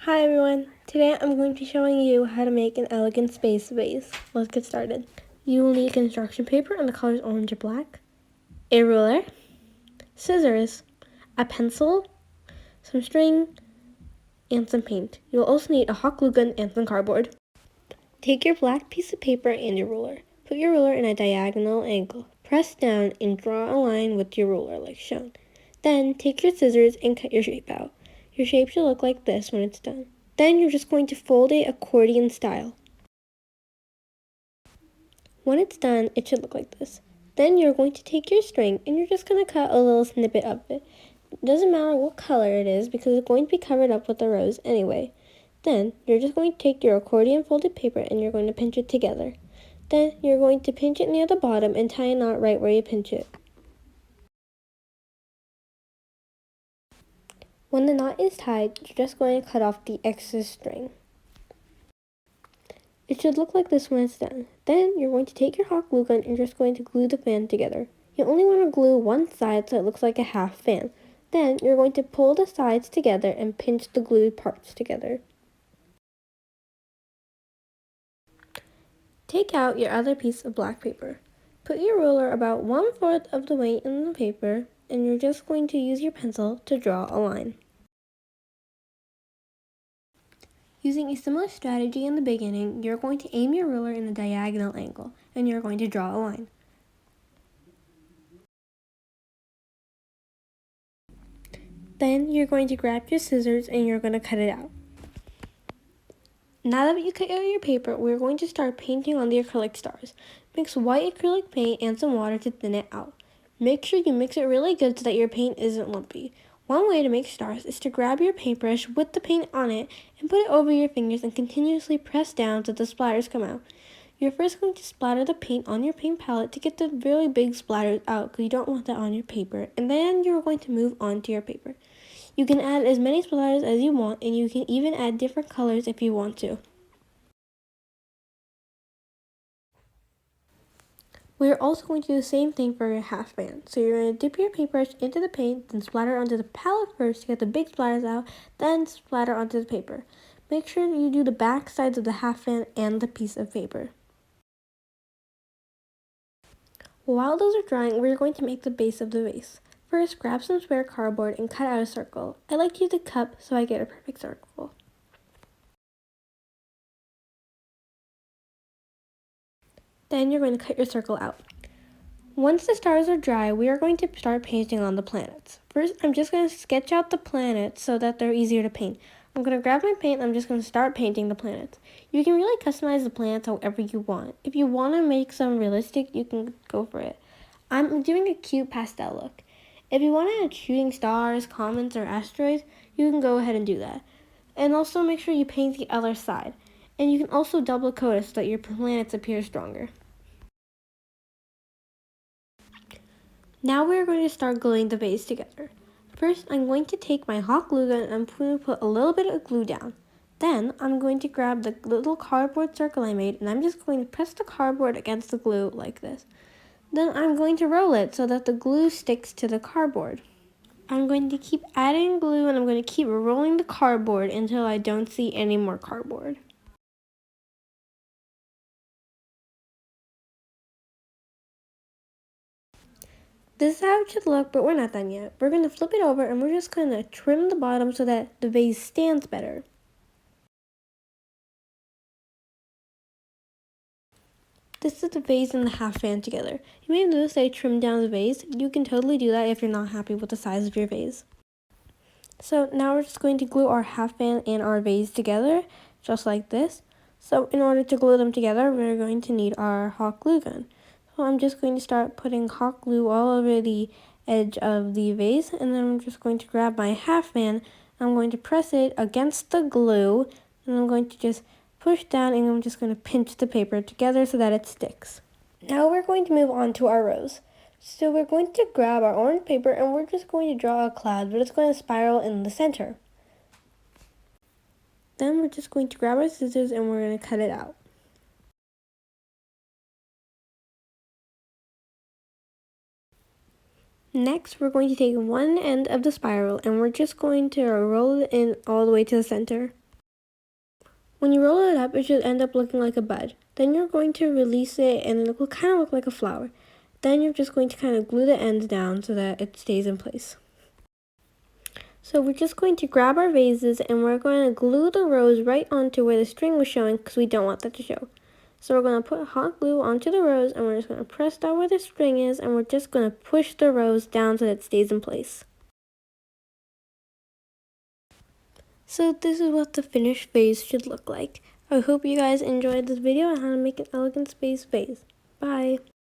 Hi everyone, today I'm going to be showing you how to make an elegant space vase. Let's get started. You will need construction paper and the colors orange and black, a ruler, scissors, a pencil, some string, and some paint. You'll also need a hot glue gun and some cardboard. Take your black piece of paper and your ruler. Put your ruler in a diagonal angle. Press down and draw a line with your ruler like shown. Then take your scissors and cut your shape out. Your shape should look like this when it's done. Then you're just going to fold it accordion style. When it's done, it should look like this. Then you're going to take your string and you're just going to cut a little snippet of it. It doesn't matter what color it is because it's going to be covered up with the rose anyway. Then you're just going to take your accordion folded paper and you're going to pinch it together. Then you're going to pinch it near the bottom and tie a knot right where you pinch it. When the knot is tied, you're just going to cut off the excess string. It should look like this when it's done. Then you're going to take your hot glue gun and you're just going to glue the fan together. You only want to glue one side so it looks like a half fan. Then you're going to pull the sides together and pinch the glued parts together. Take out your other piece of black paper. Put your ruler about 1/4 of the way in the paper and you're just going to use your pencil to draw a line. Using a similar strategy in the beginning, you're going to aim your ruler in a diagonal angle and you're going to draw a line. Then you're going to grab your scissors and you're going to cut it out. Now that you cut out your paper, we're going to start painting on the acrylic stars. Mix white acrylic paint and some water to thin it out. Make sure you mix it really good so that your paint isn't lumpy. One way to make stars is to grab your paintbrush with the paint on it and put it over your fingers and continuously press down so the splatters come out. You're first going to splatter the paint on your paint palette to get the really big splatters out because you don't want that on your paper, and then you're going to move on to your paper. You can add as many splatters as you want, and you can even add different colors if you want to. We're also going to do the same thing for your half fan. So you're going to dip your paintbrush into the paint, then splatter onto the palette first to get the big splatters out, then splatter onto the paper. Make sure you do the back sides of the half fan and the piece of paper. While those are drying, we're going to make the base of the vase. First, grab some spare cardboard and cut out a circle. I like to use a cup so I get a perfect circle. Then you're going to cut your circle out. Once the stars are dry, we are going to start painting on the planets. First, I'm just going to sketch out the planets so that they're easier to paint. I'm going to grab my paint and I'm just going to start painting the planets. You can really customize the planets however you want. If you want to make some realistic, you can go for it. I'm doing a cute pastel look. If you want to add shooting stars, comets, or asteroids, you can go ahead and do that. And also make sure you paint the other side. And you can also double coat it so that your planets appear stronger. Now we're going to start gluing the vase together. First, I'm going to take my hot glue gun and I'm going to put a little bit of glue down. Then, I'm going to grab the little cardboard circle I made and I'm just going to press the cardboard against the glue like this. Then I'm going to roll it so that the glue sticks to the cardboard. I'm going to keep adding glue and I'm going to keep rolling the cardboard until I don't see any more cardboard. This is how it should look, but we're not done yet. We're going to flip it over and we're just going to trim the bottom so that the vase stands better. This is the vase and the half fan together. You may notice I trimmed down the vase. You can totally do that if you're not happy with the size of your vase. So now we're just going to glue our half fan and our vase together, just like this. So in order to glue them together, we're going to need our hot glue gun. So I'm just going to start putting hot glue all over the edge of the vase, and then I'm just going to grab my half fan. I'm going to press it against the glue, and I'm going to just push down, and I'm just going to pinch the paper together so that it sticks. Now we're going to move on to our rose. So we're going to grab our orange paper and we're just going to draw a cloud, but it's going to spiral in the center. Then we're just going to grab our scissors and we're going to cut it out. Next, we're going to take one end of the spiral and we're just going to roll it in all the way to the center. When you roll it up, it should end up looking like a bud. Then you're going to release it and it will kind of look like a flower. Then you're just going to kind of glue the ends down so that it stays in place. So we're just going to grab our vases and we're going to glue the rose right onto where the string was showing because we don't want that to show. So we're going to put hot glue onto the rose and we're just going to press down where the string is and we're just going to push the rose down so that it stays in place. So this is what the finished vase should look like. I hope you guys enjoyed this video on how to make an elegant space vase. Bye!